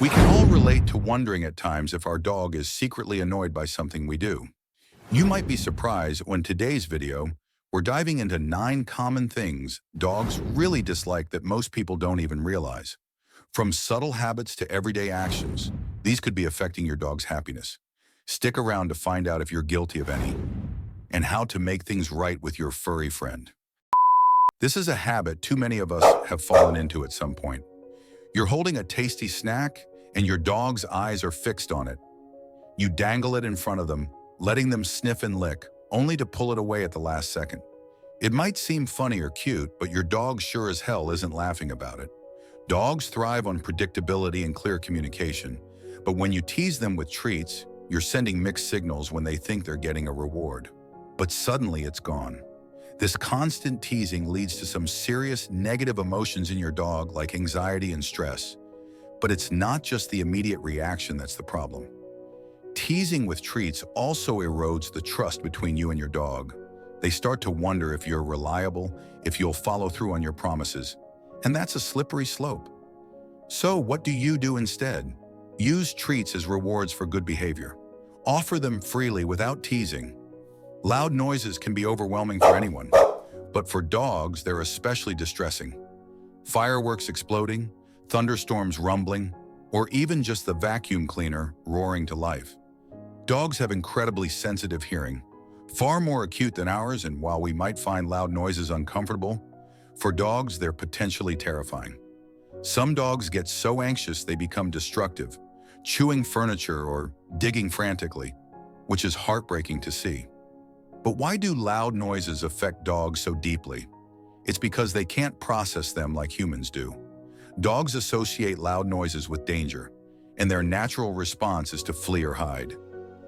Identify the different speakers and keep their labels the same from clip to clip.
Speaker 1: We can all relate to wondering at times if our dog is secretly annoyed by something we do. You might be surprised when today's video, we're diving into 9 common things dogs really dislike that most people don't even realize. From subtle habits to everyday actions, these could be affecting your dog's happiness. Stick around to find out if you're guilty of any and how to make things right with your furry friend. This is a habit too many of us have fallen into at some point. You're holding a tasty snack and your dog's eyes are fixed on it. You dangle it in front of them, letting them sniff and lick, only to pull it away at the last second. It might seem funny or cute, but your dog sure as hell isn't laughing about it. Dogs thrive on predictability and clear communication, but when you tease them with treats, you're sending mixed signals when they think they're getting a reward. But suddenly it's gone. This constant teasing leads to some serious negative emotions in your dog like anxiety and stress. But it's not just the immediate reaction that's the problem. Teasing with treats also erodes the trust between you and your dog. They start to wonder if you're reliable, if you'll follow through on your promises. And that's a slippery slope. So what do you do instead? Use treats as rewards for good behavior. Offer them freely without teasing. Loud noises can be overwhelming for anyone, but for dogs, they're especially distressing. Fireworks exploding, thunderstorms rumbling, or even just the vacuum cleaner roaring to life. Dogs have incredibly sensitive hearing, far more acute than ours, and while we might find loud noises uncomfortable, for dogs, they're potentially terrifying. Some dogs get so anxious they become destructive, chewing furniture or digging frantically, which is heartbreaking to see. But why do loud noises affect dogs so deeply? It's because they can't process them like humans do. Dogs associate loud noises with danger, and their natural response is to flee or hide.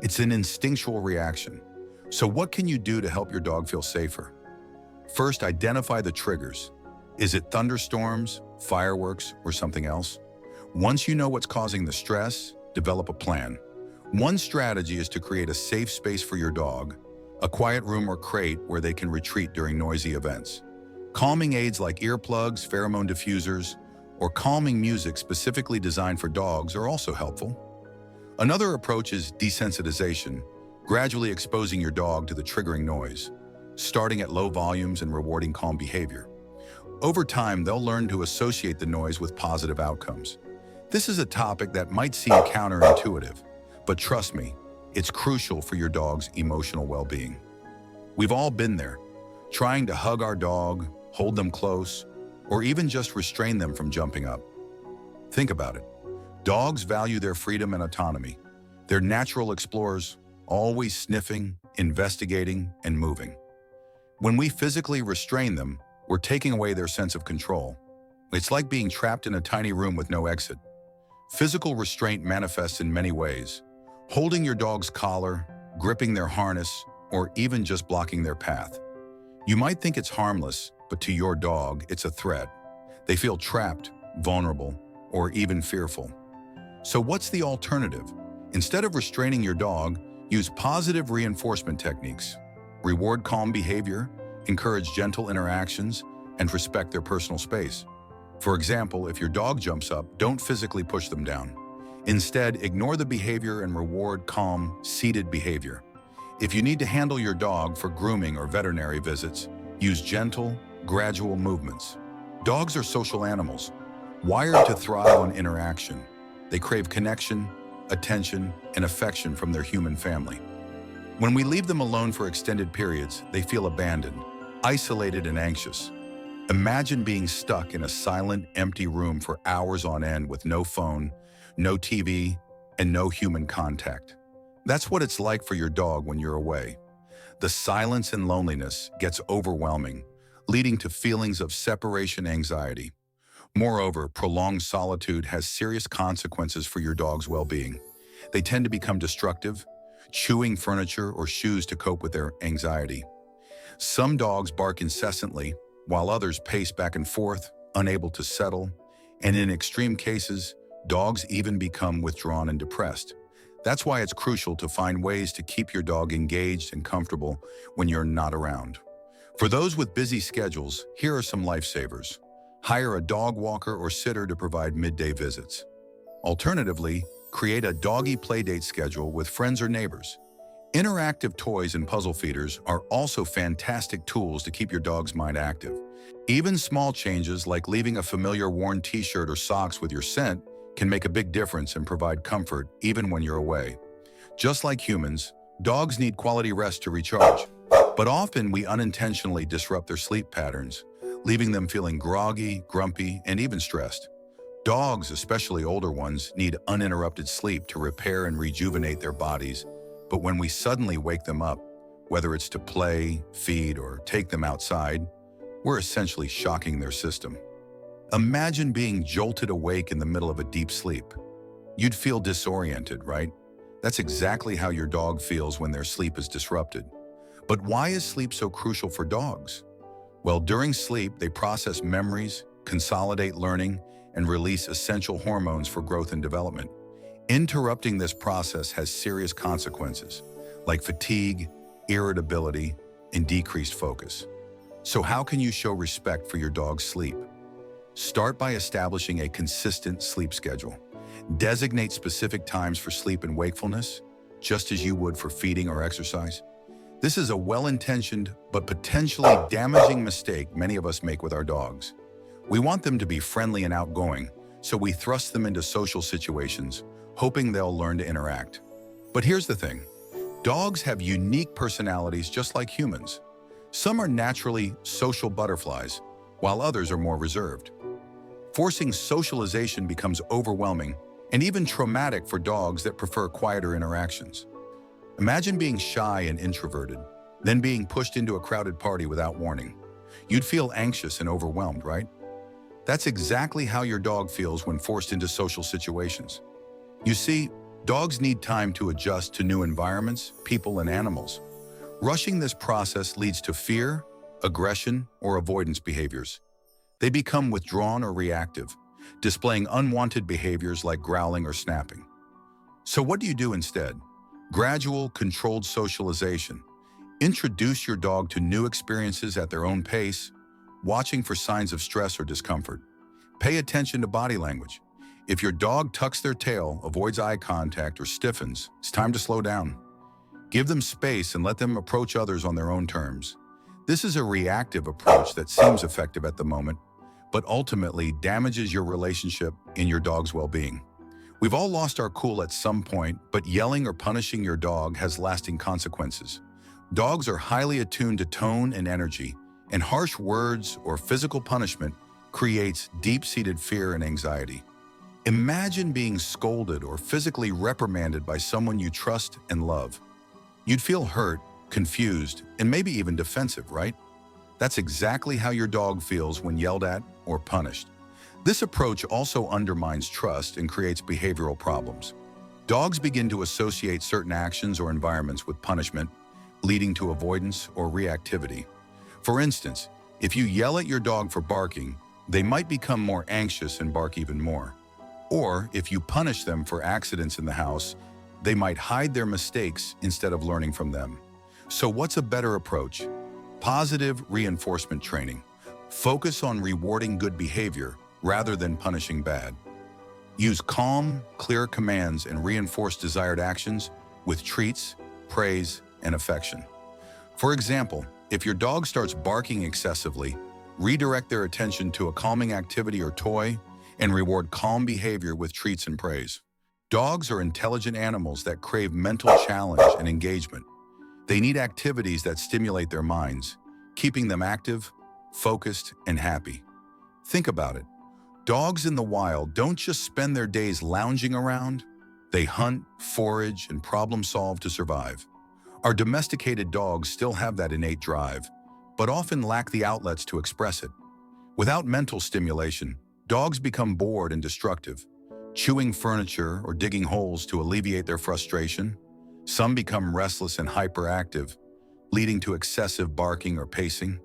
Speaker 1: It's an instinctual reaction. So what can you do to help your dog feel safer? First, identify the triggers. Is it thunderstorms, fireworks, or something else? Once you know what's causing the stress, develop a plan. One strategy is to create a safe space for your dog, a quiet room or crate where they can retreat during noisy events. Calming aids like earplugs, pheromone diffusers, or calming music specifically designed for dogs are also helpful. Another approach is desensitization, gradually exposing your dog to the triggering noise, starting at low volumes and rewarding calm behavior. Over time, they'll learn to associate the noise with positive outcomes. This is a topic that might seem counterintuitive, but trust me, it's crucial for your dog's emotional well-being. We've all been there, trying to hug our dog, hold them close, or even just restrain them from jumping up. Think about it. Dogs value their freedom and autonomy. They're natural explorers, always sniffing, investigating, and moving. When we physically restrain them, we're taking away their sense of control. It's like being trapped in a tiny room with no exit. Physical restraint manifests in many ways. Holding your dog's collar, gripping their harness, or even just blocking their path. You might think it's harmless, but to your dog, it's a threat. They feel trapped, vulnerable, or even fearful. So what's the alternative? Instead of restraining your dog, use positive reinforcement techniques. Reward calm behavior, encourage gentle interactions, and respect their personal space. For example, if your dog jumps up, don't physically push them down. Instead, ignore the behavior and reward calm, seated behavior. If you need to handle your dog for grooming or veterinary visits, use gentle, gradual movements. Dogs are social animals, wired to thrive on interaction. They crave connection, attention, and affection from their human family. When we leave them alone for extended periods, they feel abandoned, isolated, and anxious. Imagine being stuck in a silent, empty room for hours on end with no phone, no TV, and no human contact. That's what it's like for your dog when you're away. The silence and loneliness gets overwhelming, leading to feelings of separation anxiety. Moreover, prolonged solitude has serious consequences for your dog's well-being. They tend to become destructive, chewing furniture or shoes to cope with their anxiety. Some dogs bark incessantly, while others pace back and forth, unable to settle, and in extreme cases, dogs even become withdrawn and depressed. That's why it's crucial to find ways to keep your dog engaged and comfortable when you're not around. For those with busy schedules, here are some lifesavers. Hire a dog walker or sitter to provide midday visits. Alternatively, create a doggy playdate schedule with friends or neighbors. Interactive toys and puzzle feeders are also fantastic tools to keep your dog's mind active. Even small changes like leaving a familiar worn t-shirt or socks with your scent can make a big difference and provide comfort even when you're away. Just like humans, dogs need quality rest to recharge. But often we unintentionally disrupt their sleep patterns, leaving them feeling groggy, grumpy, and even stressed. Dogs, especially older ones, need uninterrupted sleep to repair and rejuvenate their bodies. But when we suddenly wake them up, whether it's to play, feed, or take them outside, we're essentially shocking their system. Imagine being jolted awake in the middle of a deep sleep. You'd feel disoriented, right? That's exactly how your dog feels when their sleep is disrupted. But why is sleep so crucial for dogs? Well, during sleep, they process memories, consolidate learning, and release essential hormones for growth and development. Interrupting this process has serious consequences, like fatigue, irritability, and decreased focus. So how can you show respect for your dog's sleep? Start by establishing a consistent sleep schedule. Designate specific times for sleep and wakefulness, just as you would for feeding or exercise. This is a well-intentioned but potentially damaging mistake many of us make with our dogs. We want them to be friendly and outgoing, so we thrust them into social situations, hoping they'll learn to interact. But here's the thing. Dogs have unique personalities just like humans. Some are naturally social butterflies, while others are more reserved. Forcing socialization becomes overwhelming and even traumatic for dogs that prefer quieter interactions. Imagine being shy and introverted, then being pushed into a crowded party without warning. You'd feel anxious and overwhelmed, right? That's exactly how your dog feels when forced into social situations. You see, dogs need time to adjust to new environments, people, and animals. Rushing this process leads to fear, aggression, or avoidance behaviors. They become withdrawn or reactive, displaying unwanted behaviors like growling or snapping. So what do you do instead? Gradual, controlled socialization. Introduce your dog to new experiences at their own pace, watching for signs of stress or discomfort. Pay attention to body language. If your dog tucks their tail, avoids eye contact, or stiffens, it's time to slow down. Give them space and let them approach others on their own terms. This is a reactive approach that seems effective at the moment, but ultimately damages your relationship and your dog's well-being. We've all lost our cool at some point, but yelling or punishing your dog has lasting consequences. Dogs are highly attuned to tone and energy, and harsh words or physical punishment creates deep-seated fear and anxiety. Imagine being scolded or physically reprimanded by someone you trust and love. You'd feel hurt, confused, and maybe even defensive, right? That's exactly how your dog feels when yelled at or punished. This approach also undermines trust and creates behavioral problems. Dogs begin to associate certain actions or environments with punishment, leading to avoidance or reactivity. For instance, if you yell at your dog for barking, they might become more anxious and bark even more. Or if you punish them for accidents in the house, they might hide their mistakes instead of learning from them. So what's a better approach? Positive reinforcement training. Focus on rewarding good behavior rather than punishing bad. Use calm, clear commands and reinforce desired actions with treats, praise, and affection. For example, if your dog starts barking excessively, redirect their attention to a calming activity or toy and reward calm behavior with treats and praise. Dogs are intelligent animals that crave mental challenge and engagement. They need activities that stimulate their minds, keeping them active, focused, and happy. Think about it. Dogs in the wild don't just spend their days lounging around. They hunt, forage, and problem solve to survive. Our domesticated dogs still have that innate drive, but often lack the outlets to express it. Without mental stimulation, dogs become bored and destructive, chewing furniture or digging holes to alleviate their frustration. Some become restless and hyperactive, leading to excessive barking or pacing.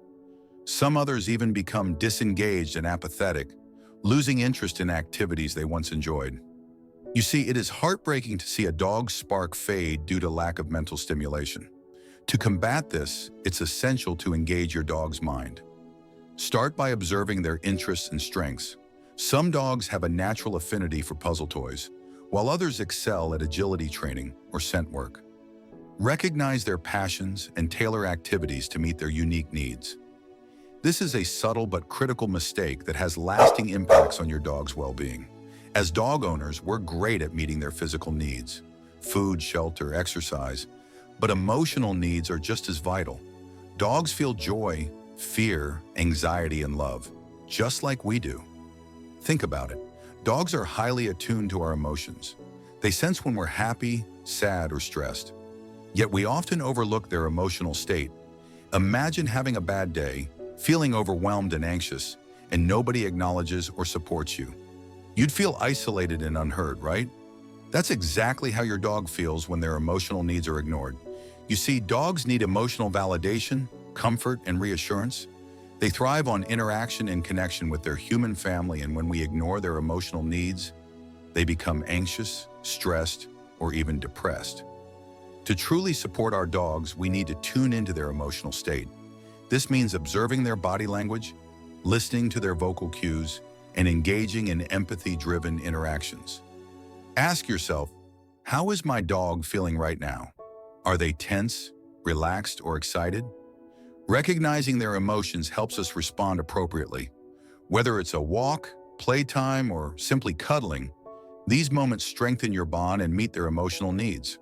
Speaker 1: Some others even become disengaged and apathetic, losing interest in activities they once enjoyed. You see, it is heartbreaking to see a dog's spark fade due to lack of mental stimulation. To combat this, it's essential to engage your dog's mind. Start by observing their interests and strengths. Some dogs have a natural affinity for puzzle toys, while others excel at agility training or scent work. Recognize their passions and tailor activities to meet their unique needs. This is a subtle but critical mistake that has lasting impacts on your dog's well-being. As dog owners, we're great at meeting their physical needs, food, shelter, exercise, but emotional needs are just as vital. Dogs feel joy, fear, anxiety, and love, just like we do. Think about it. Dogs are highly attuned to our emotions. They sense when we're happy, sad, or stressed. Yet we often overlook their emotional state. Imagine having a bad day, feeling overwhelmed and anxious, and nobody acknowledges or supports you. You'd feel isolated and unheard, right? That's exactly how your dog feels when their emotional needs are ignored. You see, dogs need emotional validation, comfort, and reassurance. They thrive on interaction and connection with their human family, and when we ignore their emotional needs, they become anxious, stressed, or even depressed. To truly support our dogs, we need to tune into their emotional state. This means observing their body language, listening to their vocal cues, and engaging in empathy-driven interactions. Ask yourself, how is my dog feeling right now? Are they tense, relaxed, or excited? Recognizing their emotions helps us respond appropriately. Whether it's a walk, playtime, or simply cuddling, these moments strengthen your bond and meet their emotional needs.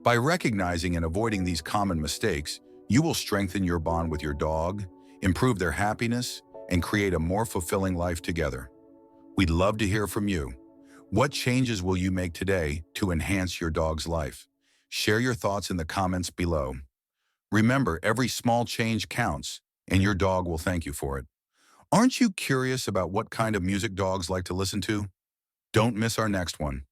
Speaker 1: By recognizing and avoiding these common mistakes, you will strengthen your bond with your dog, improve their happiness, and create a more fulfilling life together. We'd love to hear from you. What changes will you make today to enhance your dog's life? Share your thoughts in the comments below. Remember, every small change counts, and your dog will thank you for it. Aren't you curious about what kind of music dogs like to listen to? Don't miss our next one.